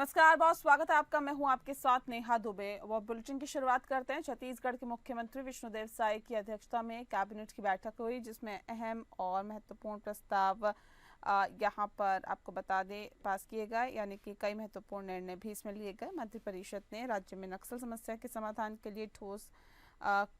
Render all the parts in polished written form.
नमस्कार, बहुत स्वागत है आपका। मैं हूं आपके साथ नेहा दुबे। वो बुलेटिन की शुरुआत करते हैं। छत्तीसगढ़ के मुख्यमंत्री विष्णुदेव साय की अध्यक्षता में कैबिनेट की बैठक हुई, जिसमें अहम और महत्वपूर्ण प्रस्ताव यहां पर आपको बता दें पास किए गए, यानी कि कई महत्वपूर्ण निर्णय भी इसमें लिए गए। मंत्रिपरिषद ने राज्य में नक्सल समस्या के समाधान के लिए ठोस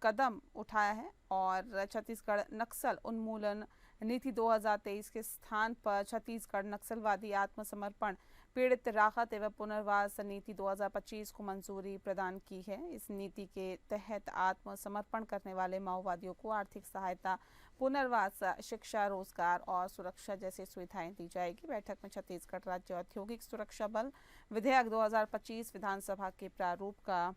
कदम उठाया है और छत्तीसगढ़ नक्सल उन्मूलन नीति 2023 के स्थान पर छत्तीसगढ़ नक्सलवादी आत्मसमर्पण पीड़ित राहत एवं पुनर्वास नीति 2025 को मंजूरी प्रदान की है। इस नीति के तहत आत्मसमर्पण करने वाले माओवादियों को आर्थिक सहायता, पुनर्वास, शिक्षा, रोजगार और सुरक्षा जैसी सुविधाएं दी जाएगी। बैठक में छत्तीसगढ़ राज्य औद्योगिक सुरक्षा बल विधेयक 2025 विधानसभा के प्रारूप का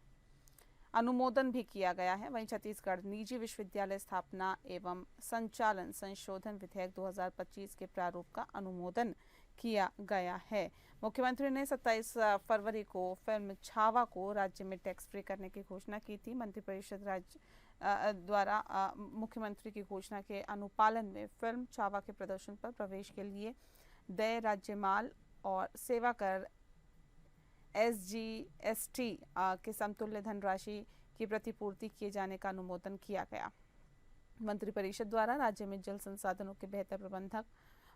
अनुमोदन भी किया गया है। वहीं छत्तीसगढ़ निजी विश्वविद्यालय स्थापना एवं संचालन संशोधन विधेयक 2025 के प्रारूप का अनुमोदन किया गया है। मुख्यमंत्री ने 27 फरवरी को फिल्म छावा को राज्य में टैक्स फ्री करने की घोषणा की थी। मंत्रिपरिषद राज्य द्वारा मुख्यमंत्री की घोषणा के अनुपालन में फिल्म छावा के प्रदर्शन पर प्रवेश के लिए देय राज्य माल और सेवा कर SGST के समतुल्य धनराशि की प्रतिपूर्ति किए जाने का अनुमोदन किया गया। मंत्रिपरिषद द्वारा राज्य में जल संसाधनों के बेहतर प्रबंधक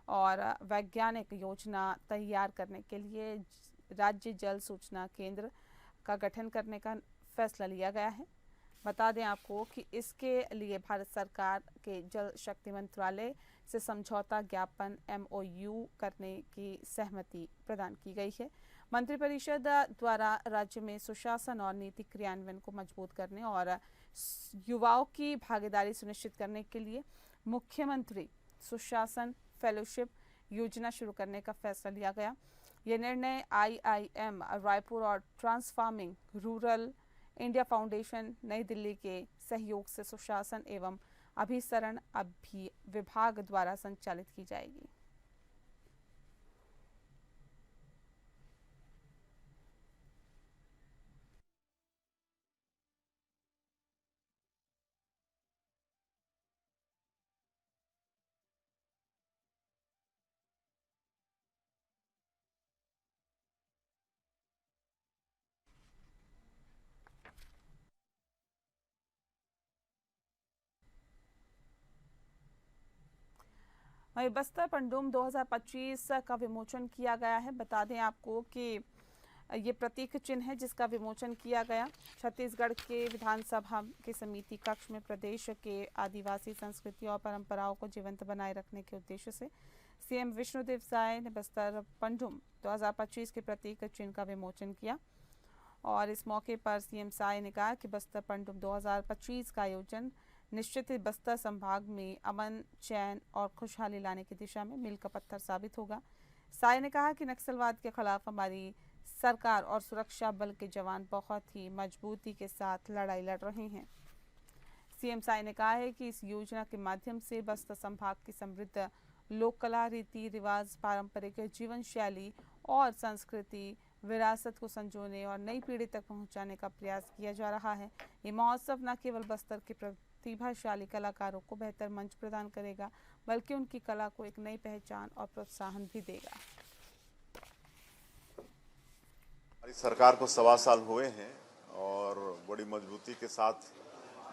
और वैज्ञानिक योजना तैयार करने के लिए राज्य जल सूचना केंद्र का गठन करने का फैसला लिया गया है। बता दें आपको कि इसके लिए भारत सरकार के जल शक्ति मंत्रालय से समझौता ज्ञापन MOU करने की सहमति प्रदान की गई है। मंत्रिपरिषद द्वारा राज्य में सुशासन और नीति क्रियान्वयन को मजबूत करने और युवाओं की भागीदारी सुनिश्चित करने के लिए मुख्यमंत्री सुशासन फेलोशिप योजना शुरू करने का फैसला लिया गया। यह निर्णय IIM रायपुर और ट्रांसफार्मिंग रूरल इंडिया फाउंडेशन नई दिल्ली के सहयोग से सुशासन एवं अभिसरण विभाग द्वारा संचालित की जाएगी। वहीं बस्तर पंडुम 2025 का विमोचन किया गया है। बता दें आपको कि ये प्रतीक चिन्ह है जिसका विमोचन किया गया। छत्तीसगढ़ के विधानसभा के समिति कक्ष में प्रदेश के आदिवासी संस्कृति और परंपराओं को जीवंत बनाए रखने के उद्देश्य से CM विष्णुदेव साय ने बस्तर पंडुम 2025 के प्रतीक चिन्ह का विमोचन किया और इस मौके पर CM साय ने कहा कि बस्तर पंडुम 2025 का आयोजन निश्चित ही बस्तर संभाग में अमन, चैन और खुशहाली लाने की दिशा में मील का पत्थर साबित होगा। साय ने कहा कि नक्सलवाद के खिलाफ हमारी सरकार और सुरक्षा बल के जवान बहुत ही मजबूती के साथ लड़ाई लड़ रहे हैं। CM साय ने कहा है कि इस योजना के माध्यम से बस्तर संभाग की समृद्ध लोक कला, रीति रिवाज, पारंपरिक जीवन शैली और संस्कृति विरासत को संजोने और नई पीढ़ी तक पहुंचाने का प्रयास किया जा रहा है। ये महोत्सव न केवल बस्तर के प्रतिभाशाली कलाकारों को बेहतर मंच प्रदान करेगा, बल्कि उनकी कला को एक नई पहचान और प्रोत्साहन भी देगा। हमारी सरकार को 1.25 साल हुए हैं और बड़ी मजबूती के साथ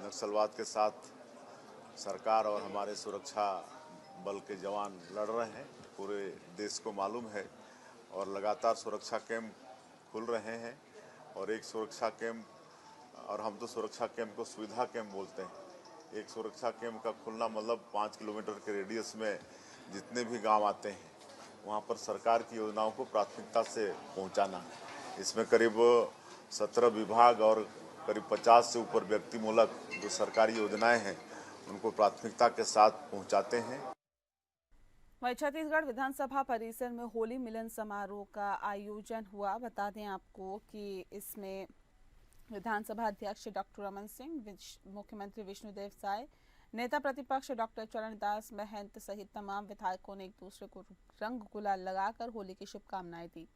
नक्सलवाद के साथ सरकार और हमारे सुरक्षा बल के जवान लड़ रहे हैं। पूरे देश को मालूम है और लगातार सुरक्षा कैंप खुल रहे हैं और एक सुरक्षा कैंप, और हम तो सुरक्षा कैंप को सुविधा कैंप बोलते हैं। एक सुरक्षा कैंप का खुलना मतलब 5 किलोमीटर के रेडियस में जितने भी गांव आते हैं वहां पर सरकार की योजनाओं को प्राथमिकता से पहुंचाना। इसमें करीब 17 विभाग और करीब 50 से ऊपर व्यक्तिमूलक जो सरकारी योजनाएं हैं उनको प्राथमिकता के साथ पहुंचाते हैं। वहीं छत्तीसगढ़ विधानसभा परिसर में होली मिलन समारोह का आयोजन हुआ। बता दें आपको कि इसमें विधानसभा अध्यक्ष डॉक्टर रमन सिंह, मुख्यमंत्री विष्णुदेव साय, नेता प्रतिपक्ष डॉक्टर चरणदास महंत सहित तमाम विधायकों ने एक दूसरे को रंग गुलाल लगाकर होली की शुभकामनाएं दी।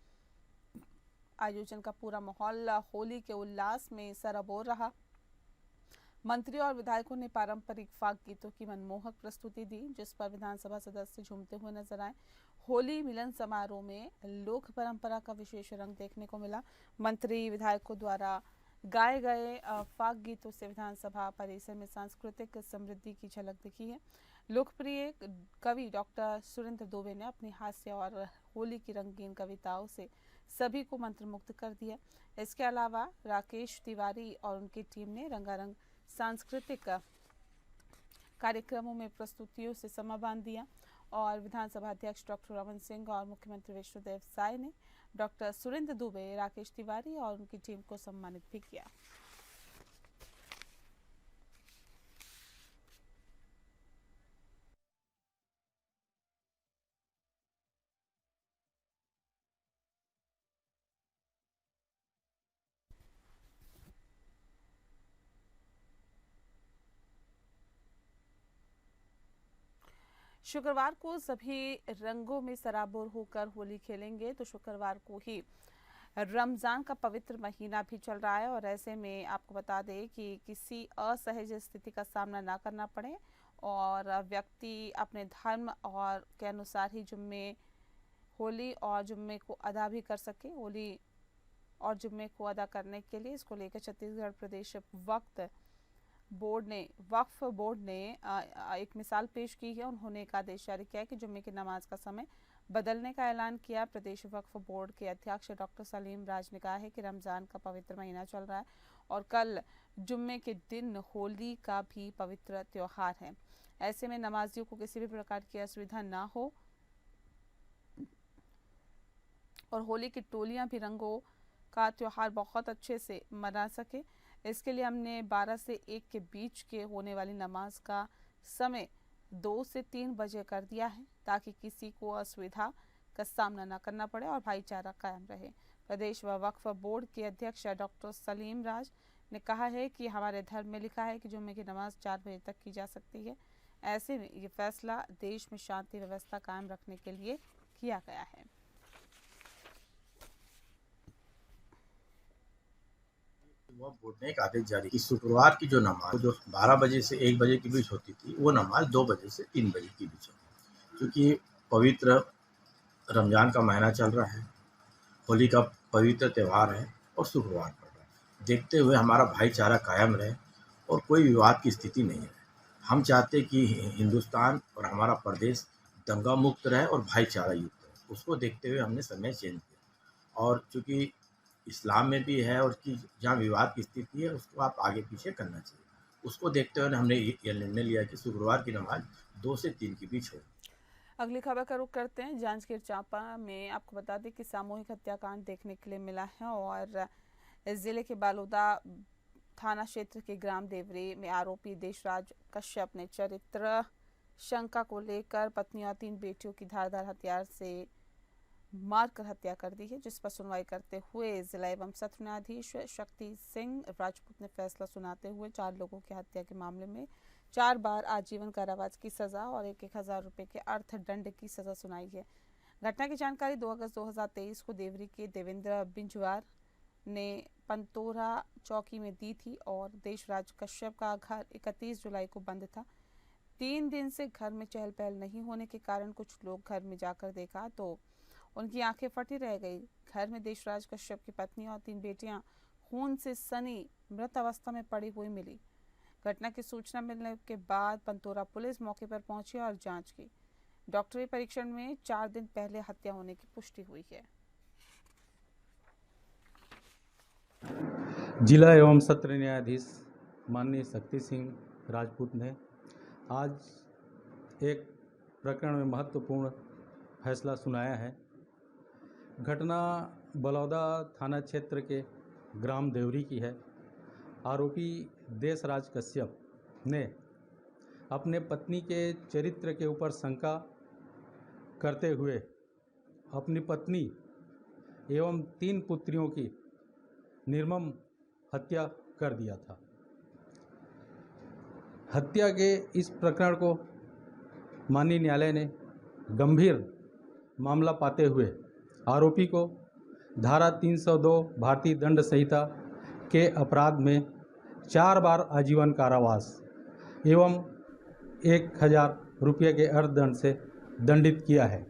आयोजन का पूरा माहौल होली के उल्लास में सराबोर रहा। मंत्री और विधायकों ने पारंपरिक फाग गीतों की मनमोहक प्रस्तुति दी, जिस पर विधानसभा सदस्य झूमते हुए नजर आए। होली मिलन समारोह में लोक परंपरा का विशेष रंग देखने को मिला। मंत्री विधायकों द्वारा गाए गए फाग गीतों से विधानसभा परिसर में सांस्कृतिक समृद्धि की झलक दिखी है। लोकप्रिय कवि डॉक्टर सुरेंद्र दुबे ने अपनी हास्य और होली की रंगीन कविताओं से सभी को मंत्रमुग्ध कर दिया। इसके अलावा राकेश तिवारी और उनकी टीम ने रंगारंग सांस्कृतिक कार्यक्रमों में प्रस्तुतियों से समा बांध दिया और विधानसभा अध्यक्ष डॉक्टर रमन सिंह और मुख्यमंत्री विष्णुदेव साय ने डॉक्टर सुरेंद्र दुबे, राकेश तिवारी और उनकी टीम को सम्मानित भी किया। शुक्रवार को सभी रंगों में सराबोर होकर होली खेलेंगे। तो शुक्रवार को ही रमजान का पवित्र महीना भी चल रहा है और ऐसे में आपको बता दें कि किसी असहज स्थिति का सामना ना करना पड़े और व्यक्ति अपने धर्म और के अनुसार ही होली और जुम्मे को अदा भी कर सके। होली और जुम्मे को अदा करने के लिए इसको लेकर छत्तीसगढ़ प्रदेश वक्फ बोर्ड ने एक मिसाल पेश की है। उन्होंने एक आदेश जारी किया है कि जुम्मे की नमाज का समय बदलने का ऐलान किया। प्रदेश वक्फ बोर्ड के अध्यक्ष डॉक्टर सलीम राज ने कहा है कि रमजान का पवित्र महीना चल रहा है और कल जुम्मे के दिन होली का भी पवित्र त्योहार है। ऐसे में नमाजियों को किसी भी प्रकार की असुविधा ना हो और होली की टोलियां भी रंगों का त्योहार बहुत अच्छे से मना सके। इसके लिए हमने 12 से 1 के बीच के होने वाली नमाज का समय 2 से 3 बजे कर दिया है ताकि किसी को असुविधा का सामना न करना पड़े और भाईचारा कायम रहे। प्रदेश व वक्फ बोर्ड के अध्यक्ष डॉक्टर सलीम राज ने कहा है कि हमारे धर्म में लिखा है कि जुम्मे की नमाज 4 बजे तक की जा सकती है। ऐसे में ये फैसला देश में शांति व्यवस्था कायम रखने के लिए किया गया है। बोर्ड ने एक आदेश जारी की शुक्रवार की जो नमाज जो 12 बजे से 1 बजे के बीच होती थी वो नमाज 2 बजे से 3 बजे के बीच होती। क्योंकि पवित्र रमजान का महीना चल रहा है, होली का पवित्र त्यौहार है और शुक्रवार पड़ रहा है, देखते हुए हमारा भाईचारा कायम रहे और कोई विवाद की स्थिति नहीं रहे। हम चाहते कि हिंदुस्तान और हमारा प्रदेश दंगा मुक्त रहे और भाईचारा युक्त रहे। उसको देखते हुए हमने समय चेंज किया और चूँकि इस्लाम में भी है और कि जहाँ विवाद की स्थिति है उसको आप आगे पीछे करना चाहिए, उसको देखते हुए हमने ये निर्णय लिया कि शुक्रवार की नमाज 2 से 3 के बीच हो। अगली खबर का रुख करते हैं। जांजगीर चांपा में आपको बता दें कि सामूहिक हत्याकांड देखने के लिए मिला है और जिले के बालोदा थाना क्षेत्र के ग्राम देवरी में आरोपी देशराज कश्यप ने चरित्र शंका को लेकर पत्नी और 3 बेटियों की धारदार हथियार से मारकर हत्या कर दी है, जिस पर सुनवाई करते हुए जिला एवं सत्र न्यायाधीश शक्ति सिंह राजपूत ने फैसला सुनाते हुए 4 लोगों की हत्या के मामले में 4 बार आजीवन कारावास की सजा और 1,000 रुपए के अर्थदंड की सजा सुनाई है। घटना की जानकारी 2 अगस्त 2023 को देवरी के देवेंद्र बिंजवार ने पंतोरा चौकी में दी थी और देशराज कश्यप का घर 31 जुलाई को बंद था। 3 दिन से घर में चहल पहल नहीं होने के कारण कुछ लोग घर में जाकर देखा तो उनकी आंखें फटी रह गई। घर में देशराज कश्यप की पत्नी और 3 बेटियां खून से सनी मृत अवस्था में पड़ी हुई मिली। घटना की सूचना मिलने के बाद पंतोरा पुलिस मौके पर पहुंची और जांच की। डॉक्टरी परीक्षण में 4 दिन पहले हत्या होने की पुष्टि हुई है। जिला एवं सत्र न्यायाधीश माननीय शक्ति सिंह राजपूत ने आज एक प्रकरण में महत्वपूर्ण फैसला सुनाया है। घटना बलौदा थाना क्षेत्र के ग्राम देवरी की है। आरोपी देशराज कश्यप ने अपने पत्नी के चरित्र के ऊपर शंका करते हुए अपनी पत्नी एवं 3 पुत्रियों की निर्मम हत्या कर दिया था। हत्या के इस प्रकरण को माननीय न्यायालय ने गंभीर मामला पाते हुए आरोपी को धारा 302 भारतीय दंड संहिता के अपराध में 4 बार आजीवन कारावास एवं 1,000 रुपये के अर्थदंड से दंडित किया है।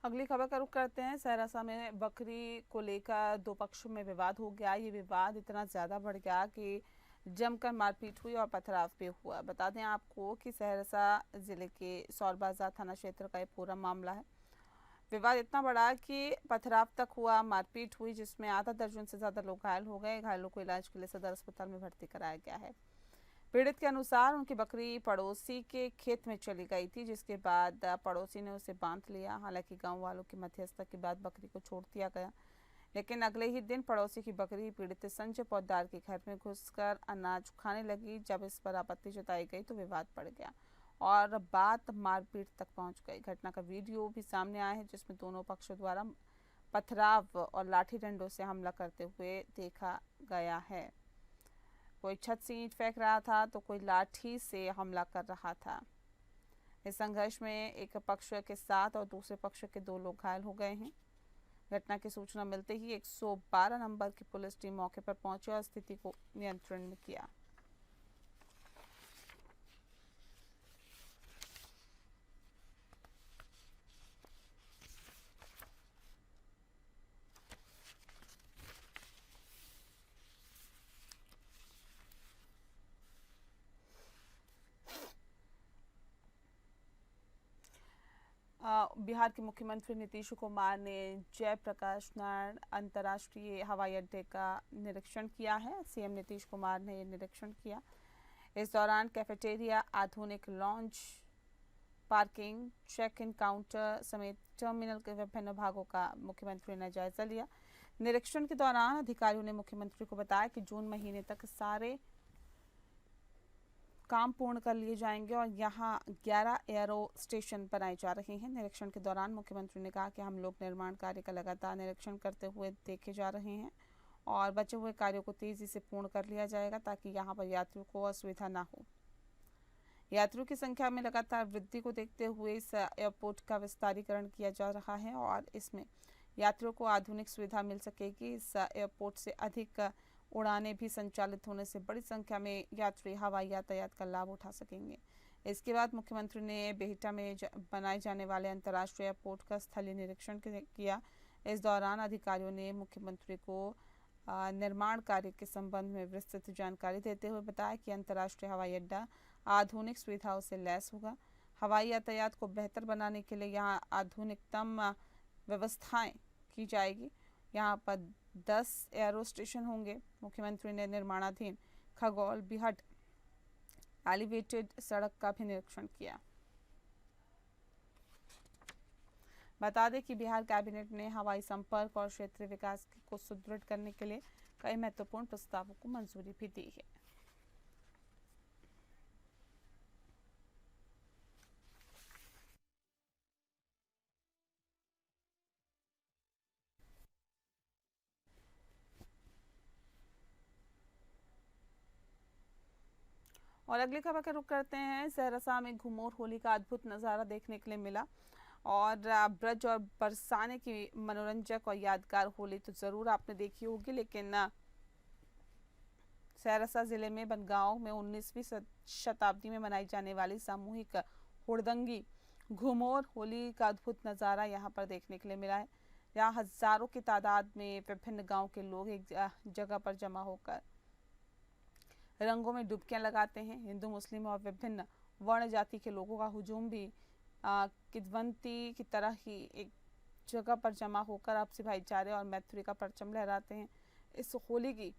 अगली खबर का रुख करते हैं। सहरसा में बकरी को लेकर दो पक्षों में विवाद हो गया। ये विवाद इतना ज़्यादा बढ़ गया कि जमकर मारपीट हुई और पथराव भी हुआ। बता दें आपको कि सहरसा जिले के सौर बाजार थाना क्षेत्र का ये पूरा मामला है। विवाद इतना बड़ा कि पथराव तक हुआ, मारपीट हुई, जिसमें आधा दर्जन से ज़्यादा लोग घायल हो गए। घायलों को इलाज के लिए सदर अस्पताल में भर्ती कराया गया है। पीड़ित के अनुसार उनकी बकरी पड़ोसी के खेत में चली गई थी, जिसके बाद पड़ोसी ने उसे बांध लिया। हालांकि गांव वालों की मध्यस्थता के बाद बकरी को छोड़ दिया गया, लेकिन अगले ही दिन पड़ोसी की बकरी पीड़ित संजय पौदार के घर में घुसकर अनाज खाने लगी। जब इस पर आपत्ति जताई गई तो विवाद बढ़ गया और बात मारपीट तक पहुंच गई। घटना का वीडियो भी सामने आया है, जिसमें दोनों पक्षों द्वारा पथराव और लाठी डंडों से हमला करते हुए देखा गया है। कोई छत से ईंट फेंक रहा था तो कोई लाठी से हमला कर रहा था। इस संघर्ष में एक पक्ष के साथ और दूसरे पक्ष के 2 लोग घायल हो गए हैं। घटना की सूचना मिलते ही 112 नंबर की पुलिस टीम मौके पर पहुंची और स्थिति को नियंत्रण में किया। बिहार के मुख्यमंत्री नीतीश कुमार ने जयप्रकाश नारायण अंतर्राष्ट्रीय हवाई अड्डे का निरीक्षण किया है। सीएम नीतीश कुमार ने निरीक्षण किया। इस दौरान कैफेटेरिया, आधुनिक lounge, parking, check in counter समेत टर्मिनल के विभिन्न भागों का मुख्यमंत्री ने जायजा लिया। निरीक्षण के दौरान अधिकारियों ने मुख्यमंत्री को बताया कि जून महीने तक सारे काम पूर्ण कर लिए जाएंगे और यहाँ 11 एयरो स्टेशन बनाए जा रहे हैं। निरीक्षण के दौरान मुख्यमंत्री ने कहा कि हम लोग निर्माण कार्य का लगातार निरीक्षण करते हुए देखे जा रहे हैं और बचे हुए कार्यों को तेजी से पूर्ण कर लिया जाएगा ताकि यहाँ पर यात्रियों को असुविधा ना हो। यात्रियों की संख्या में लगातार वृद्धि को देखते हुए इस एयरपोर्ट का विस्तारीकरण किया जा रहा है और इसमें यात्रियों को आधुनिक सुविधा मिल सकेगी। इस एयरपोर्ट से अधिक उड़ानें भी संचालित होने से बड़ी संख्या में यात्री हवाई यातायात का लाभ उठा सकेंगे। इसके बाद मुख्यमंत्री ने बिहटा में बनाए जाने वाले अंतर्राष्ट्रीय एयरपोर्ट का स्थलीय निरीक्षण किया। इस दौरान अधिकारियों ने मुख्यमंत्री को निर्माण कार्य के संबंध में विस्तृत जानकारी देते हुए बताया कि अंतर्राष्ट्रीय हवाई अड्डा आधुनिक सुविधाओं से लैस होगा। हवाई यातायात को बेहतर बनाने के लिए यहाँ आधुनिकतम व्यवस्थाएं की जाएगी। यहाँ पर 10 एयरो स्टेशन होंगे। मुख्यमंत्री ने निर्माणाधीन खगौल बिहट एलिवेटेड सड़क का भी निरीक्षण किया। बता दें कि बिहार कैबिनेट ने हवाई संपर्क और क्षेत्रीय विकास को सुदृढ़ करने के लिए कई महत्वपूर्ण प्रस्तावों को मंजूरी भी दी है। और अगली खबर का रुख करते हैं। सहरसा में घुमोर होली का अद्भुत नज़ारा देखने के लिए मिला और ब्रज और बरसाने की मनोरंजक और यादगार होली तो ज़रूर आपने देखी होगी, लेकिन सहरसा जिले में बनगांव में 19वीं शताब्दी में मनाई जाने वाली सामूहिक हुड़दंगी घुमोर होली का अद्भुत नज़ारा यहाँ पर देखने के लिए मिला है। यहाँ हजारों की तादाद में विभिन्न गाँव के लोग एक जगह पर जमा होकर रंगों में डुबकियां लगाते हैं। हिंदू, मुस्लिम और विभिन्न वर्ण जाति के लोगों का हुजूम भी किदवंती की तरह ही एक जगह पर जमा होकर आपसी भाईचारे और मैत्री का परचम लहराते हैं। इस होली की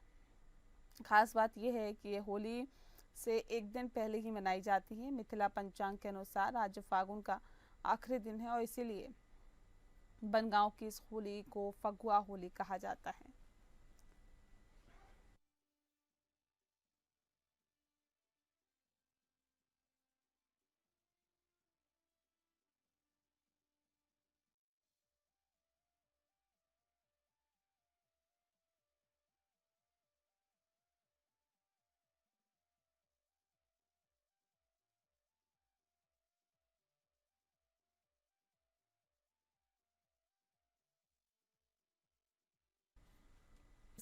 खास बात यह है कि ये होली से एक दिन पहले ही मनाई जाती है। मिथिला पंचांग के अनुसार आज फागुन का आखिरी दिन है और इसीलिए बनगांव की इस होली को फगुआ होली कहा जाता है।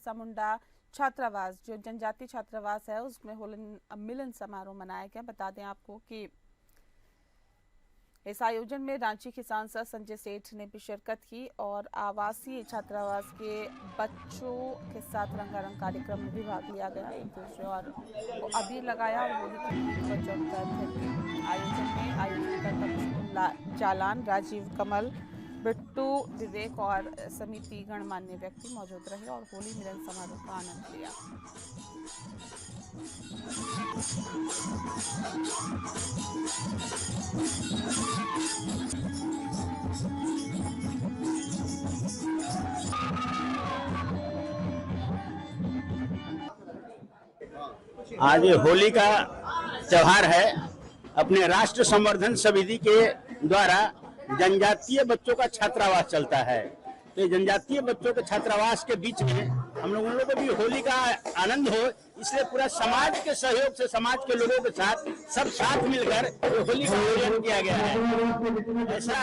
मुंडा छात्रावास, जो जनजाति छात्रावास है, उसमें होली मिलन समारोह मनाया गया। बता दें आपको कि इस आयोजन में रांची के सांसद संजय सेठ ने भी शिरकत की और आवासीय छात्रावास के बच्चों के साथ रंगारंग कार्यक्रम में भी भाग लिया गया। एक दूसरे और को अबीर लगाया और होली के गीत पर जमकर थिरके। आयोजन में आयोजनकर्ता पुष्प जालान, राजीव कमल, बिट्टू, विवेक और समिति गणमान्य व्यक्ति मौजूद रहे और होली मिलन समारोह का आनंद लिया। आज होली का त्योहार है। अपने राष्ट्र संवर्धन समिति के द्वारा जनजातीय बच्चों का छात्रावास चलता है, तो ये जनजातीय बच्चों के छात्रावास के बीच में हम लोगों को भी होली का आनंद हो, इसलिए पूरा समाज के सहयोग से, समाज के लोगों के साथ सब साथ मिलकर होली का आयोजन किया गया है। ऐसा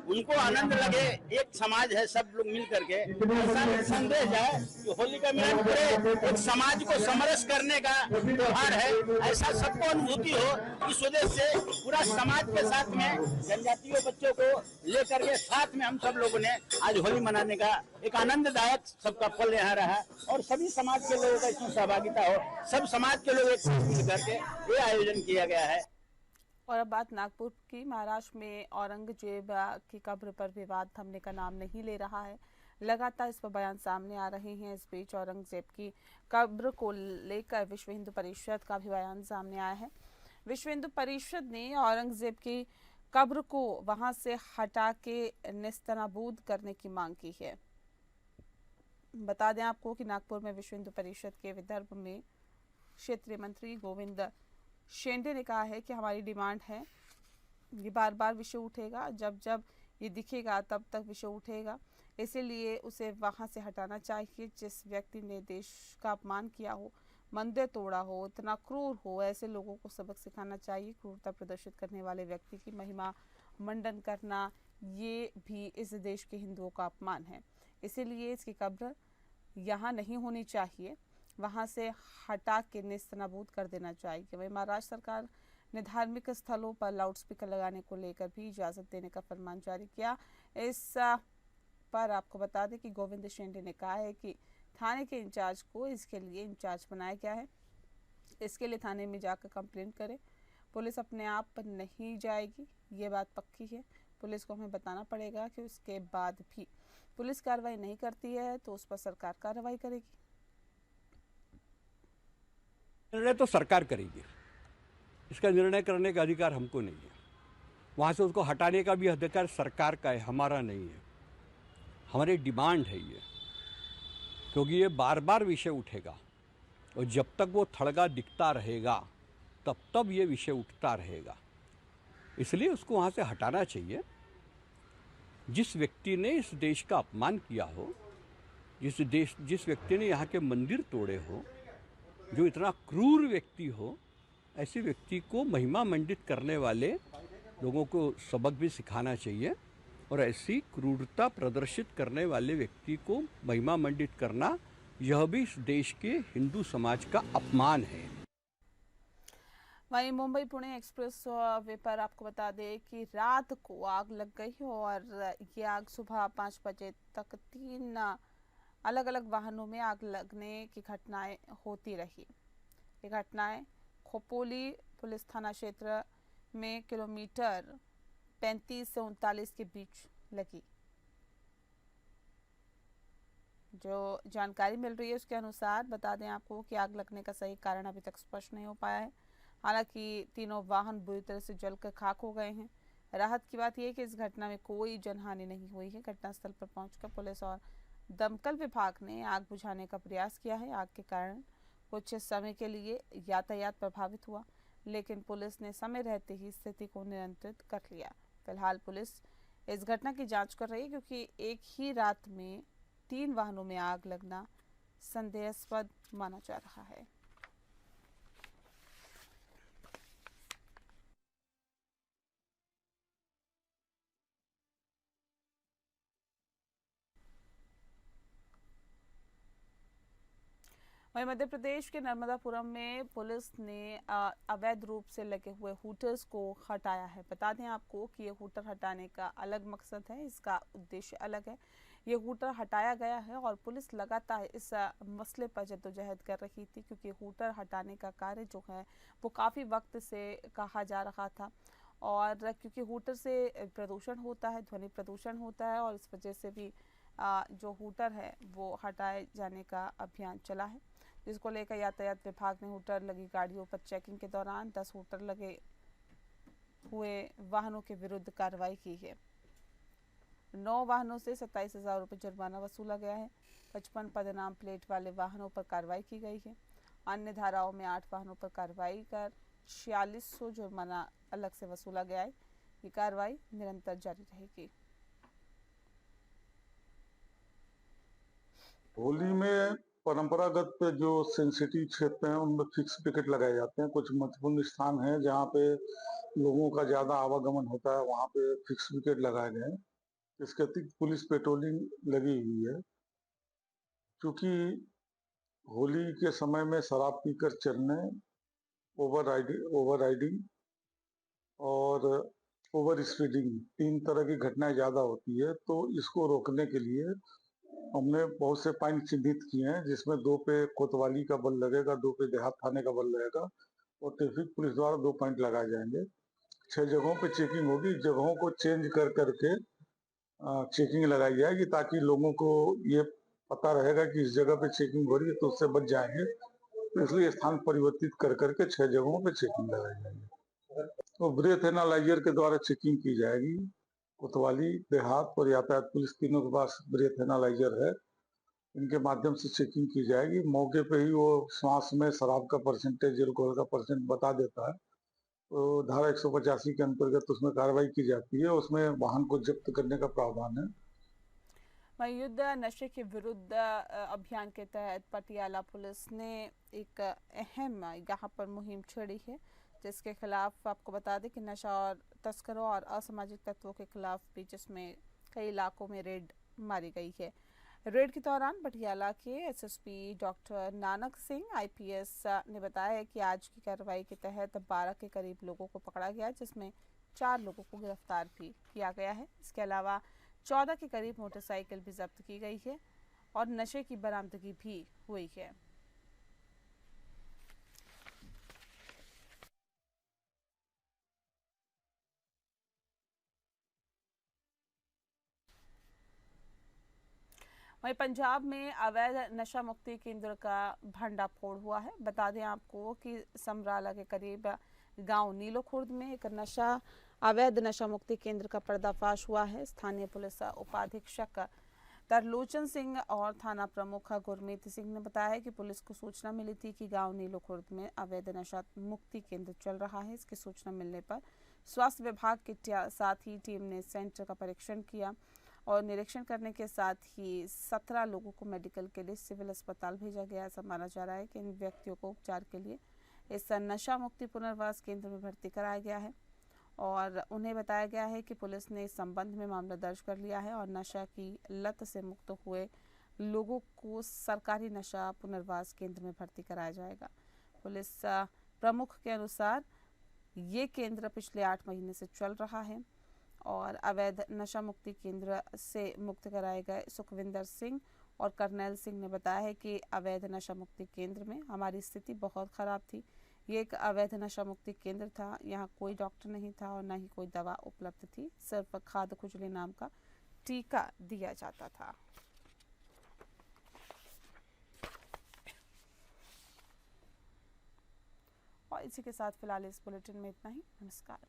उनको आनंद लगे, एक समाज है, सब लोग मिल करके ऐसा संदेश है कि होली का मिलन पूरे एक समाज को समरस करने का त्योहार है, ऐसा सबको अनुभूति हो। इस वजह से पूरा समाज के साथ में जनजातीय बच्चों को लेकर के साथ में हम सब लोगों ने आज होली मनाने का एक आनंददायक सबका फल यहाँ रहा और सभी समाज के लोगों का इसमें सहभागिता हो, सब समाज के लोग एक साथ मिल करके ये आयोजन किया गया है। और अब बात नागपुर की। महाराष्ट्र में औरंगजेब की कब्र पर विवाद थमने का नाम नहीं ले रहा है। लगातार इस पर बयान सामने आ रहे हैं। इस बीच औरंगजेब की कब्र को लेकर विश्व हिंदू परिषद का भी बयान सामने आया है। विश्व हिंदू परिषद ने औरंगजेब की कब्र को वहां से हटा के नेस्तनाबूद करने की मांग की है। बता दें आपको कि नागपुर में विश्व हिंदू परिषद के विदर्भ में क्षेत्रीय मंत्री गोविंद शेंडे ने कहा है कि हमारी डिमांड है, ये बार बार विषय उठेगा, जब जब ये दिखेगा तब तक विषय उठेगा, इसीलिए उसे वहां से हटाना चाहिए। जिस व्यक्ति ने देश का अपमान किया हो, मंदिर तोड़ा हो, इतना क्रूर हो, ऐसे लोगों को सबक सिखाना चाहिए। क्रूरता प्रदर्शित करने वाले व्यक्ति की महिमा मंडन करना ये भी इस देश के हिंदुओं का अपमान है, इसीलिए इसकी कब्र यहाँ नहीं होनी चाहिए, वहां से हटा के नेस्तनाबूद कर देना चाहिए। वहीं महाराष्ट्र सरकार ने धार्मिक स्थलों पर लाउडस्पीकर लगाने को लेकर भी इजाजत देने का फरमान जारी किया। इस पर आपको बता दें कि गोविंद शेंडे ने कहा है कि थाने के इंचार्ज को इसके लिए इंचार्ज बनाया गया है, इसके लिए थाने में जाकर कंप्लेंट करें। पुलिस अपने आप नहीं जाएगी, ये बात पक्की है। पुलिस को हमें बताना पड़ेगा कि उसके बाद भी पुलिस कार्रवाई नहीं करती है तो उस पर सरकार कार्रवाई करेगी। निर्णय तो सरकार करेगी, इसका निर्णय करने का अधिकार हमको नहीं है। वहाँ से उसको हटाने का भी अधिकार सरकार का है, हमारा नहीं है। हमारी डिमांड है ये, क्योंकि ये बार बार विषय उठेगा और जब तक वो थड़गा दिखता रहेगा तब तब ये विषय उठता रहेगा, इसलिए उसको वहाँ से हटाना चाहिए। जिस व्यक्ति ने इस देश का अपमान किया हो, जिस व्यक्ति ने यहाँ के मंदिर तोड़े हो, जो इतना क्रूर व्यक्ति हो, ऐसे व्यक्ति को महिमा मंडित करने वाले लोगों को सबक भी सिखाना चाहिए और ऐसी क्रूरता प्रदर्शित करने वाले व्यक्ति को महिमा मंडित करना यह भी इस देश के हिंदू समाज का अपमान है। वहीं मुंबई पुणे एक्सप्रेस वे पर आपको बता दें कि रात को आग लग गई और ये आग सुबह 5 बजे तक 3 अलग अलग वाहनों में आग लगने की घटनाएं होती रही। ये घटनाएं खोपोली पुलिस थाना क्षेत्र में किलोमीटर 35 से 39 के बीच लगी। जो जानकारी मिल रही है उसके अनुसार बता दें आपको कि आग लगने का सही कारण अभी तक स्पष्ट नहीं हो पाया है। हालांकि तीनों वाहन बुरी तरह से जलकर खाक हो गए हैं। राहत की बात यह है कि इस घटना में कोई जनहानि नहीं हुई है। घटनास्थल पर पहुंचकर पुलिस और दमकल विभाग ने आग बुझाने का प्रयास किया है। आग के कारण कुछ समय के लिए यातायात प्रभावित हुआ, लेकिन पुलिस ने समय रहते ही स्थिति को नियंत्रित कर लिया। फिलहाल पुलिस इस घटना की जांच कर रही है, क्योंकि एक ही रात में 3 वाहनों में आग लगना संदेहास्पद माना जा रहा है। वहीं मध्य प्रदेश के नर्मदापुरम में पुलिस ने अवैध रूप से लगे हुए हूटर्स को हटाया है। बता दें आपको कि ये हूटर हटाने का अलग मकसद है, इसका उद्देश्य अलग है। ये हूटर हटाया गया है और पुलिस लगातार इस मसले पर जद्दोजहद कर रही थी, क्योंकि हूटर हटाने का कार्य जो है वो काफ़ी वक्त से कहा जा रहा था। और क्योंकि हूटर से प्रदूषण होता है, ध्वनि प्रदूषण होता है, और इस वजह से भी जो हूटर है वो हटाए जाने का अभियान चला है, जिसको लेकर यातायात विभाग ने हूटर लगी गाड़ियों पर चेकिंग के दौरान 10 हूटर लगे हुए वाहनों के विरुद्ध कार्रवाई की है। 9 वाहनों से 27,000 रुपये जुर्माना वसूला गया है। 55 पदनाम प्लेट वाले वाहनों पर कार्रवाई की गई है। अन्य धाराओं में 8 वाहनों पर कार्रवाई कर 4600 जुर्माना अलग से वसूला गया है। ये कार्रवाई निरंतर जारी रहेगी। होली में परंपरागत जो सेंसिटिव क्षेत्र हैं उनमें फिक्स पिकेट लगाए जाते हैं। कुछ महत्वपूर्ण स्थान हैं जहाँ पे लोगों का ज्यादा आवागमन होता है, वहाँ पे फिक्स पिकेट लगाए गए हैं। इसके अतिरिक्त पुलिस पेट्रोलिंग लगी हुई है। क्योंकि होली के समय में शराब पीकर चलने, ओवर राइडिंग और ओवर स्पीडिंग 3 तरह की घटनाएं ज्यादा होती है। तो इसको रोकने के लिए हमने बहुत से पॉइंट चिन्हित किए हैं, जिसमें 2 पे कोतवाली का बल लगेगा, 2 पे देहात थाने का बल लगेगा और ट्रैफिक पुलिस द्वारा 2 पॉइंट लगाए जाएंगे। 6 जगहों पे चेकिंग होगी। जगहों को चेंज कर करके चेकिंग लगाई जाएगी, ताकि लोगों को ये पता रहेगा कि इस जगह पे चेकिंग हो रही है, तो उससे बच जाएंगे। तो इसलिए स्थान परिवर्तित कर करके 6 जगहों पे चेकिंग लगाई जाएगी। तो ब्रेथ एनालाइजर के द्वारा चेकिंग की जाएगी। कोतवाली, देहात और यातायात पुलिस तीनों के पास ब्रेथ एनालाइजर है। इनके माध्यम से चेकिंग की जाएगी। मौके पे ही वो श्वास में शराब का परसेंटेज, अल्कोहल का परसेंट बता देता है। तो धारा 185 के अंतर्गत उसमें कार्रवाई की जाती है। उसमें वाहन को जब्त करने का प्रावधान है। वहीं युद्ध नशे के विरुद्ध अभियान के तहत पटियाला पुलिस ने एक अहम यहाँ पर मुहिम छेड़ी है, जिसके खिलाफ आपको बता दें कि नशा और तस्करों और असामाजिक तत्वों के खिलाफ भी, जिसमें कई इलाकों में रेड मारी गई है। रेड के दौरान पटियाला के SSP doctor Nanak Singh IPS ने बताया है कि आज की कार्रवाई के तहत 12 के करीब लोगों को पकड़ा गया, जिसमें 4 लोगों को गिरफ्तार भी किया गया है। इसके अलावा 14 के करीब मोटरसाइकिल भी जब्त की गई है और नशे की बरामदगी भी हुई है। वहीं पंजाब में अवैध नशा मुक्ति केंद्र का भंडाफोड़ हुआ है। बता दें आपको कि समराला के करीब गांव नीलो खुर्द में एक अवैध नशा मुक्ति केंद्र का पर्दाफाश हुआ है। स्थानीय पुलिस उपाधीक्षक तरलोचन सिंह और थाना प्रमुख गुरमीत सिंह ने बताया है कि पुलिस को सूचना मिली थी कि गांव नीलो खुर्द में अवैध नशा मुक्ति केंद्र चल रहा है। इसकी सूचना मिलने पर स्वास्थ्य विभाग के साथ ही टीम ने सेंटर का परीक्षण किया और निरीक्षण करने के साथ ही 17 लोगों को मेडिकल के लिए सिविल अस्पताल भेजा गया। ऐसा माना जा रहा है कि इन व्यक्तियों को उपचार के लिए इस नशा मुक्ति पुनर्वास केंद्र में भर्ती कराया गया है और उन्हें बताया गया है कि पुलिस ने इस संबंध में मामला दर्ज कर लिया है और नशा की लत से मुक्त हुए लोगों को सरकारी नशा पुनर्वास केंद्र में भर्ती कराया जाएगा। पुलिस प्रमुख के अनुसार ये केंद्र पिछले 8 महीने से चल रहा है और अवैध नशा मुक्ति केंद्र से मुक्त कराए गए सुखविंदर सिंह और करनैल सिंह ने बताया है कि अवैध नशा मुक्ति केंद्र में हमारी स्थिति बहुत ख़राब थी। ये एक अवैध नशा मुक्ति केंद्र था। यहाँ कोई डॉक्टर नहीं था और न ही कोई दवा उपलब्ध थी। सिर्फ खाद खुजली नाम का टीका दिया जाता था। और इसी के साथ फिलहाल इस बुलेटिन में इतना ही। नमस्कार।